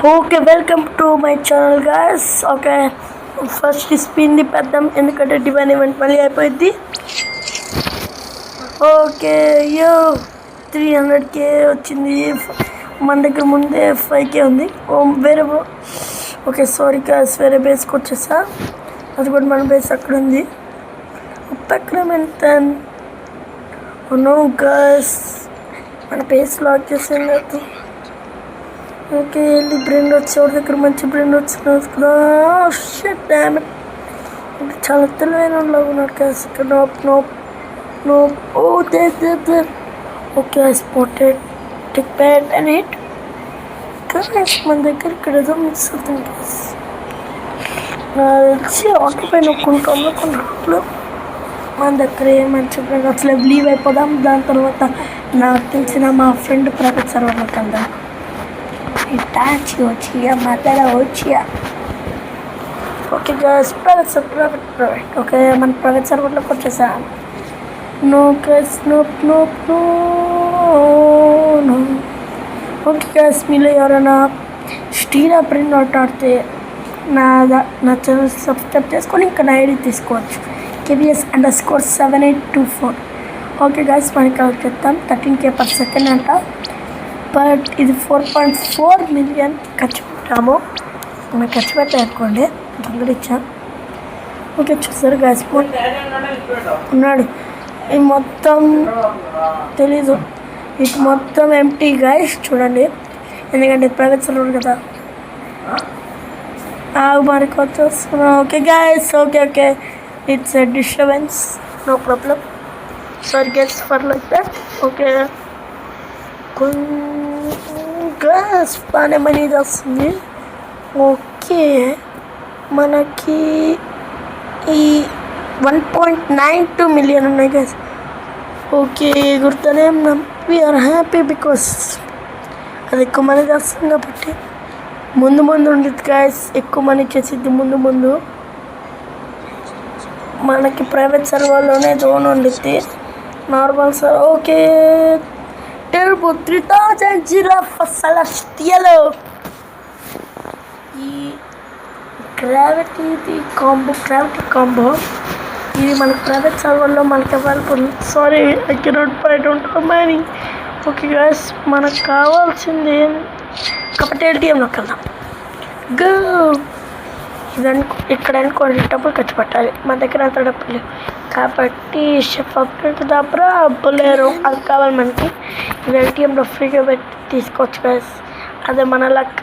Okay, welcome to my channel guys. Okay, first spin పెద్దాం ఎందుకంటే divine event మళ్ళీ అయిపోయింది. ఓకే, 300k వచ్చింది. మన దగ్గర ముందే 5k ఉంది. వేరే ఓకే సారీ గాయ్స్, వేరే బేస్కి వచ్చేసా. అది కూడా మన బేస్ అక్కడ ఉంది. నో గాయ్స్, మన బేస్ లాక్ చేసింది. ఓకే, వెళ్ళి బ్రెండ్ వచ్చి ఎవరి దగ్గర మంచి బ్రెండ్ వచ్చింది కదా. చాలా తెలివైన లాగా ఉన్నాడు కదా. ఇక్కడ nope oh there. Okay, spotted tick pad and hit. మన దగ్గర ఇక్కడ ఏదో మిక్స్ అవుతుంది గైస్. వచ్చి ఆటో పైన కొనుక్కుంటాం. మన దగ్గర ఏ మంచి బ్రెండ్ అసలు లీవ్ అయిపోదాం. దాని తర్వాత నాకు తెలిసిన మా ఫ్రెండ్ ప్రైవేట్ సర్వర్లోకి వెళ్దాం. Itachi Ochia, Matera Ochia. Okay guys, private. Okay, మన ప్రైవేట్ సర్వర్లోకి వచ్చేసా. No guys, no. Okay guys, మీలో ఎవరైనా స్టీరా ప్రింట్ అవుట్ ఆడితే నా ఛానల్ సబ్స్క్రైబ్ చేసుకొని ఇంకా నా ఐడి తీసుకోవచ్చు. KBS_7824. ఓకే గైస్, మనకి వాళ్ళకి చెప్తాం 13k per second అంట. బట్ ఇది 4.4 మిలియన్ ఖర్చు పెట్టాము. మనం ఖర్చు పెట్టానుకోండి, దొంగలిచ్చా. ఓకే, చూసారు గాయస్, ఉన్నాడు. ఇది మొత్తం తెలీదు, ఇది మొత్తం ఎంటీ గాయస్. చూడండి, ఎందుకంటే ప్రైవేట్ సర్వర్ కదా. మనకి వచ్చేస్తున్నా. Okay guys, okay it's a disturbance, no problem. Sorry guys for like that. Okay, guys బాగానే మనీ వస్తుంది. ఓకే, మనకి ఈ 1.92 మిలియన్ ఉన్నాయి గ్యాస్. ఓకే, గుర్తునే వీఆర్ హ్యాపీ బికాస్ అది ఎక్కువ మనీ వస్తుంది కాబట్టి. ముందు ఉండేది గ్యాస్, ఎక్కువ మనీ చేసిద్ది ముందు. మనకి ప్రైవేట్ సర్వర్లోనే జోన్ ఉండిద్ది, normal server. Okay, Turbo 3000 Giraffe Celestial. ఈ గ్రావిటీ కాంబో ఇది మన ప్రైవేట్ సర్వర్లో మనకి available. Sorry, I cannot by, don't have money. Okay guys, మనకు కావాల్సింది కాబట్టి ATMలోకి వెళ్దాం. గో, ఇక్కడ అనుకోండి డబ్బులు ఖర్చు పెట్టాలి. మన దగ్గర అంత డబ్బులు లేవు కాబట్టి షెఫ్ అప్డేట్ దాపరా బొలేరో అది కావాలి మనకి. ఇది ATMలో ఫ్రీగా పెట్టి తీసుకోవచ్చు గైస్. అదే మన లక్.